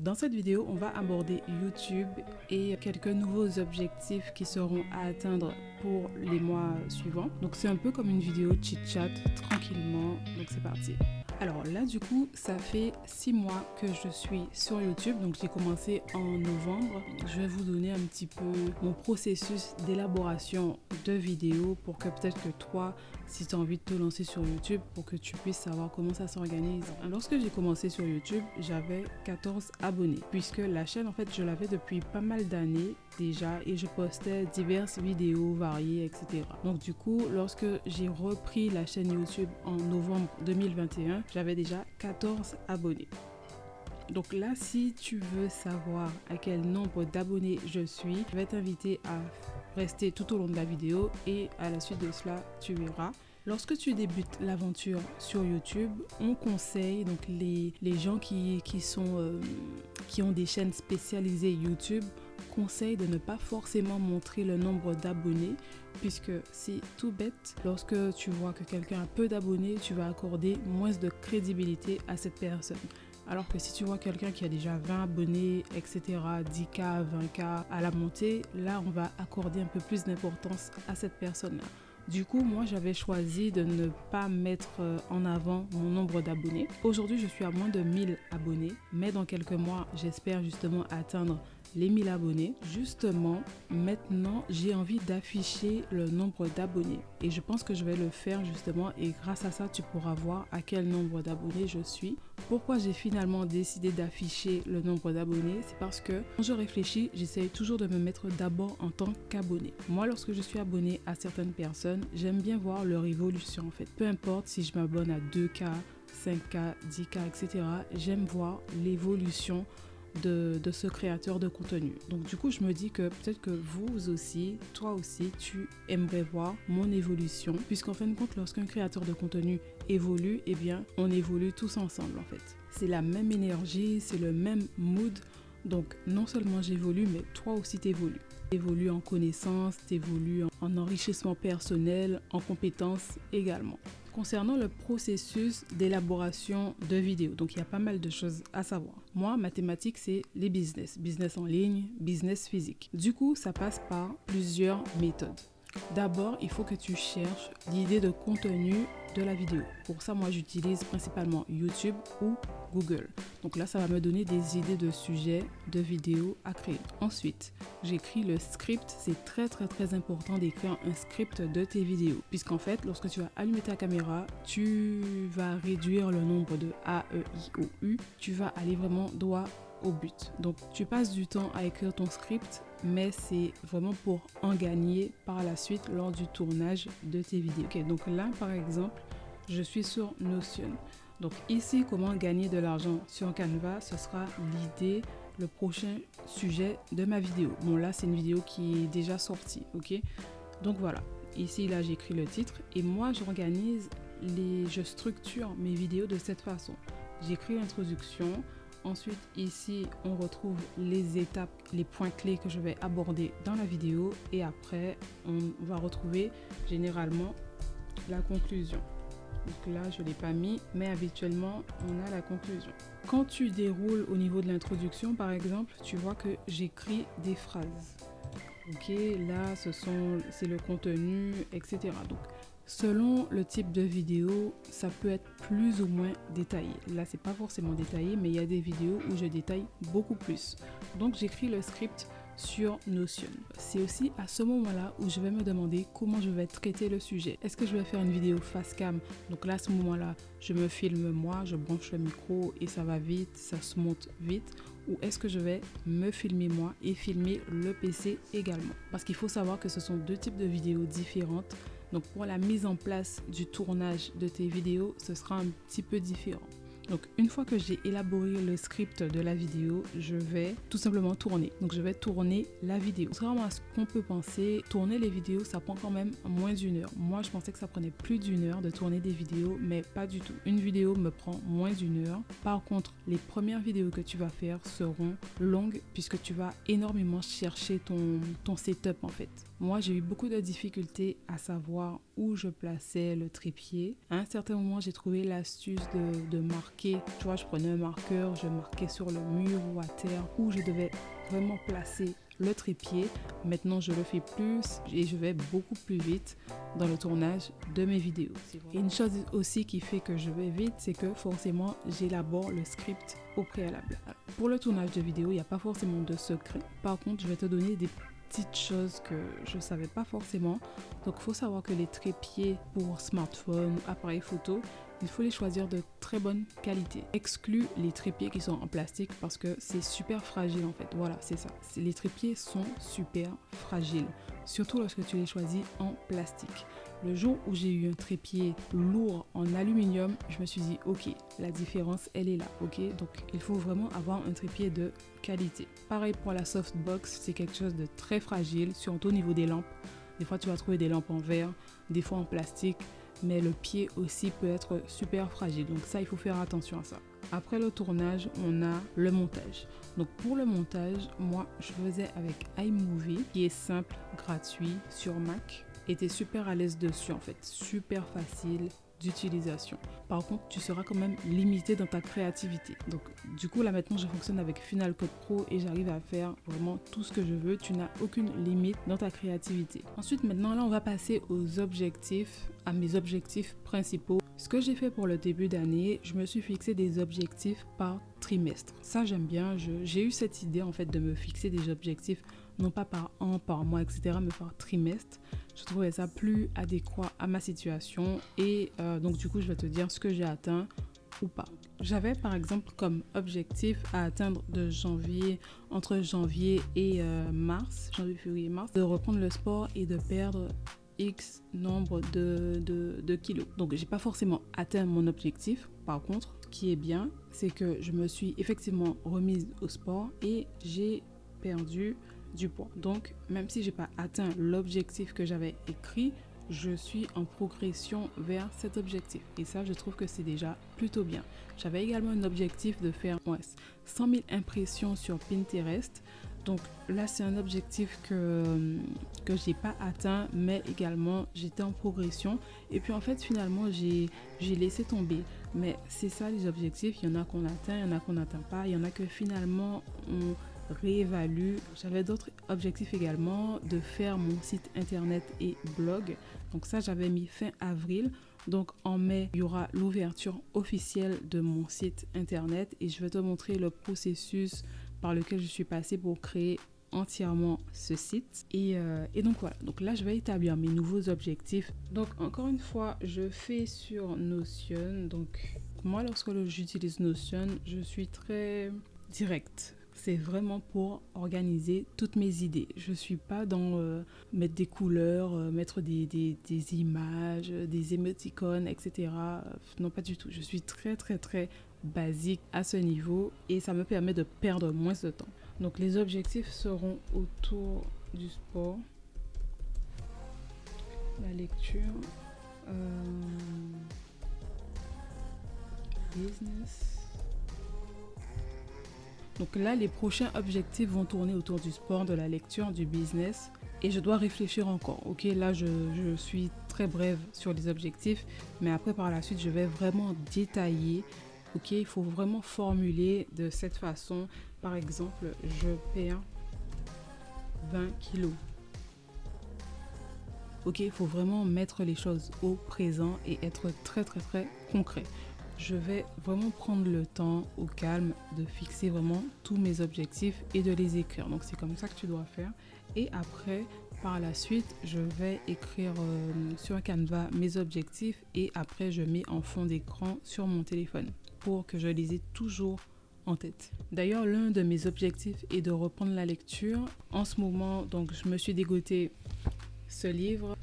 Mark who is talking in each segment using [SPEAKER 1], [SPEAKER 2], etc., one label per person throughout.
[SPEAKER 1] Dans cette vidéo, on va aborder YouTube et quelques nouveaux objectifs qui seront à atteindre pour les mois suivants. Donc c'est un peu comme une vidéo chit-chat, tranquillement. Donc c'est parti. Alors là du coup, ça fait 6 mois que je suis sur YouTube, donc j'ai commencé en novembre. Je vais vous donner un petit peu mon processus d'élaboration de vidéos pour que peut-être que toi, si tu as envie de te lancer sur YouTube, pour que tu puisses savoir comment ça s'organise. Lorsque j'ai commencé sur YouTube, j'avais 14 abonnés, puisque la chaîne en fait je l'avais depuis pas mal d'années déjà et je postais diverses vidéos variées, etc. Donc du coup, lorsque j'ai repris la chaîne YouTube en novembre 2021, j'avais déjà 14 abonnés. Donc là, si tu veux savoir à quel nombre d'abonnés je suis, je vais t'inviter à rester tout au long de la vidéo et à la suite de cela, tu verras. Lorsque tu débutes l'aventure sur YouTube, on conseille, donc les gens qui ont des chaînes spécialisées YouTube, conseillent de ne pas forcément montrer le nombre d'abonnés, puisque c'est tout bête. Lorsque tu vois que quelqu'un a peu d'abonnés, tu vas accorder moins de crédibilité à cette personne. Alors que si tu vois quelqu'un qui a déjà 20 abonnés, etc., 10K, 20K à la montée, là on va accorder un peu plus d'importance à cette personne-là. Du coup, moi, j'avais choisi de ne pas mettre en avant mon nombre d'abonnés. Aujourd'hui, je suis à moins de 1000 abonnés, mais dans quelques mois, j'espère justement atteindre les 1000 abonnés. Justement, maintenant, j'ai envie d'afficher le nombre d'abonnés et je pense que je vais le faire justement et grâce à ça, tu pourras voir à quel nombre d'abonnés je suis. Pourquoi j'ai finalement décidé d'afficher le nombre d'abonnés? C'est parce que quand je réfléchis, j'essaye toujours de me mettre d'abord en tant qu'abonné. Moi, lorsque je suis abonné à certaines personnes, j'aime bien voir leur évolution en fait. Peu importe si je m'abonne à 2K, 5K, 10K, etc. J'aime voir l'évolution de ce créateur de contenu. Donc du coup, je me dis que peut-être que vous aussi, toi aussi, tu aimerais voir mon évolution, puisqu'en fin de compte, lorsqu'un créateur de contenu évolue, eh bien, on évolue tous ensemble en fait. C'est la même énergie, c'est le même mood. Donc non seulement j'évolue, mais toi aussi t'évolues. T'évolues en connaissances, t'évolues en enrichissement personnel, en compétences également. Concernant le processus d'élaboration de vidéos, donc il y a pas mal de choses à savoir. Moi, ma thématique, c'est les business. Business en ligne, business physique. Du coup, ça passe par plusieurs méthodes. D'abord, il faut que tu cherches l'idée de contenu de la vidéo. Pour ça, moi, j'utilise principalement YouTube ou Google. Donc là, ça va me donner des idées de sujets, de vidéos à créer. Ensuite, j'écris le script. C'est très important d'écrire un script de tes vidéos. Puisqu'en fait, lorsque tu vas allumer ta caméra, tu vas réduire le nombre de A, E, I, O, U. Tu vas aller vraiment droit au but. Donc, tu passes du temps à écrire ton script, mais c'est vraiment pour en gagner par la suite lors du tournage de tes vidéos. Ok, donc là, par exemple, je suis sur Notion. Donc ici, comment gagner de l'argent sur Canva, ce sera l'idée, le prochain sujet de ma vidéo. Bon, là, c'est une vidéo qui est déjà sortie, ok? Donc voilà, ici, là, j'écris le titre et moi, je structure mes vidéos de cette façon. J'écris l'introduction. Ensuite, ici, on retrouve les étapes, les points clés que je vais aborder dans la vidéo. Et après, on va retrouver généralement la conclusion. Donc là, je ne l'ai pas mis, mais habituellement, on a la conclusion. Quand tu déroules au niveau de l'introduction, par exemple, tu vois que j'écris des phrases. Ok, là, c'est le contenu, etc. Donc, selon le type de vidéo, ça peut être plus ou moins détaillé. Là, c'est pas forcément détaillé, mais il y a des vidéos où je détaille beaucoup plus. Donc, j'écris le script sur Notion. C'est aussi à ce moment-là où je vais me demander comment je vais traiter le sujet. Est-ce que je vais faire une vidéo face cam? Donc là, à ce moment-là, je me filme moi, je branche le micro et ça va vite, ça se monte vite. Ou est-ce que je vais me filmer moi et filmer le PC également? Parce qu'il faut savoir que ce sont deux types de vidéos différentes. Donc pour la mise en place du tournage de tes vidéos, ce sera un petit peu différent. Donc une fois que j'ai élaboré le script de la vidéo, je vais tout simplement tourner. Donc je vais tourner la vidéo. Contrairement à ce qu'on peut penser, tourner les vidéos, ça prend quand même moins d'une heure. Moi, je pensais que ça prenait plus d'une heure de tourner des vidéos, mais pas du tout. Une vidéo me prend moins d'une heure. Par contre, les premières vidéos que tu vas faire seront longues puisque tu vas énormément chercher ton setup en fait. Moi, j'ai eu beaucoup de difficultés à savoir où je plaçais le trépied. À un certain moment, j'ai trouvé l'astuce de marquer marquer, tu vois, je prenais un marqueur, je marquais sur le mur ou à terre où je devais vraiment placer le trépied. Maintenant, je le fais plus et je vais beaucoup plus vite dans le tournage de mes vidéos. Et une chose aussi qui fait que je vais vite, c'est que forcément, j'élabore le script au préalable. Alors, pour le tournage de vidéo, il n'y a pas forcément de secret. Par contre, je vais te donner des petites choses que je ne savais pas forcément. Donc, il faut savoir que les trépieds pour smartphone, appareil photo, il faut les choisir de très bonne qualité. Exclus les trépieds qui sont en plastique parce que c'est super fragile en fait. Voilà, c'est ça. Les trépieds sont super fragiles, surtout lorsque tu les choisis en plastique. Le jour où j'ai eu un trépied lourd en aluminium, je me suis dit ok, la différence elle est là, ok. Donc il faut vraiment avoir un trépied de qualité. Pareil pour la softbox, c'est quelque chose de très fragile, surtout au niveau des lampes. Des fois tu vas trouver des lampes en verre, des fois en plastique, mais le pied aussi peut être super fragile. Donc ça, il faut faire attention à ça. Après le tournage, on a le montage. Donc pour le montage, moi, je faisais avec iMovie, qui est simple, gratuit, sur Mac. Et t'es super à l'aise dessus en fait, super facile d'utilisation. Par contre, tu seras quand même limité dans ta créativité. Donc du coup, là maintenant, je fonctionne avec Final Cut Pro et j'arrive à faire vraiment tout ce que je veux. Tu n'as aucune limite dans ta créativité. Ensuite, maintenant, là, on va passer aux objectifs, à mes objectifs principaux. Ce que j'ai fait pour le début d'année, je me suis fixé des objectifs par trimestre. Ça, j'aime bien. J'ai eu cette idée en fait de me fixer des objectifs, non pas par an, par mois, etc., mais par trimestre. Je trouvais ça plus adéquat à ma situation et donc du coup je vais te dire ce que j'ai atteint ou pas. J'avais par exemple comme objectif à atteindre entre janvier et mars, janvier, février, mars, de reprendre le sport et de perdre X nombre de kilos. Donc j'ai pas forcément atteint mon objectif. Par contre, ce qui est bien, c'est que je me suis effectivement remise au sport et j'ai perdu du poids. Donc, même si j'ai pas atteint l'objectif que j'avais écrit, je suis en progression vers cet objectif. Et ça, je trouve que c'est déjà plutôt bien. J'avais également un objectif de faire 100 000 impressions sur Pinterest. Donc là, c'est un objectif que j'ai pas atteint, mais également j'étais en progression. Et puis en fait, finalement, j'ai laissé tomber. Mais c'est ça les objectifs. Il y en a qu'on atteint, il y en a qu'on n'atteint pas. Il y en a que finalement on réévalue. J'avais d'autres objectifs également, de faire mon site internet et blog. Donc ça, j'avais mis fin avril. Donc en mai, il y aura l'ouverture officielle de mon site internet et je vais te montrer le processus par lequel je suis passée pour créer entièrement ce site. Et donc voilà, donc là je vais établir mes nouveaux objectifs. Donc encore une fois, je fais sur Notion. Donc moi, lorsque j'utilise Notion, je suis très directe. C'est vraiment pour organiser toutes mes idées. Je ne suis pas dans mettre des couleurs, mettre des images, des émoticônes, etc. Non, pas du tout. Je suis très, très, très basique à ce niveau et ça me permet de perdre moins de temps. Donc, les objectifs seront autour du sport, la lecture, business. Donc là, les prochains objectifs vont tourner autour du sport, de la lecture, du business. Et je dois réfléchir encore. Ok, là, je suis très brève sur les objectifs. Mais après, par la suite, je vais vraiment détailler. Ok, il faut vraiment formuler de cette façon. Par exemple, je perds 20 kilos. Ok, il faut vraiment mettre les choses au présent et être très, très, très concret. Je vais vraiment prendre le temps au calme de fixer vraiment tous mes objectifs et de les écrire. Donc c'est comme ça que tu dois faire. Et après, par la suite, je vais écrire sur un canevas mes objectifs et après je mets en fond d'écran sur mon téléphone pour que je les ai toujours en tête. D'ailleurs, l'un de mes objectifs est de reprendre la lecture. En ce moment, donc je me suis dégoté ce livre.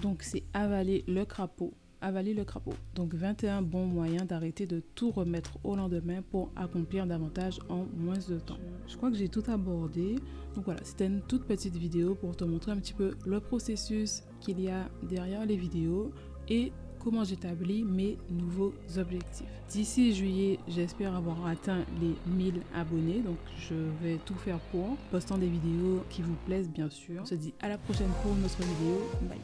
[SPEAKER 1] Donc c'est Avaler le crapaud. Avaler le crapaud. Donc 21 bons moyens d'arrêter de tout remettre au lendemain pour accomplir davantage en moins de temps. Je crois que j'ai tout abordé. Donc voilà, c'était une toute petite vidéo pour te montrer un petit peu le processus qu'il y a derrière les vidéos et comment j'établis mes nouveaux objectifs. D'ici juillet, j'espère avoir atteint les 1000 abonnés. Donc je vais tout faire pour, postant des vidéos qui vous plaisent bien sûr. On se dit à la prochaine pour une autre vidéo. Bye.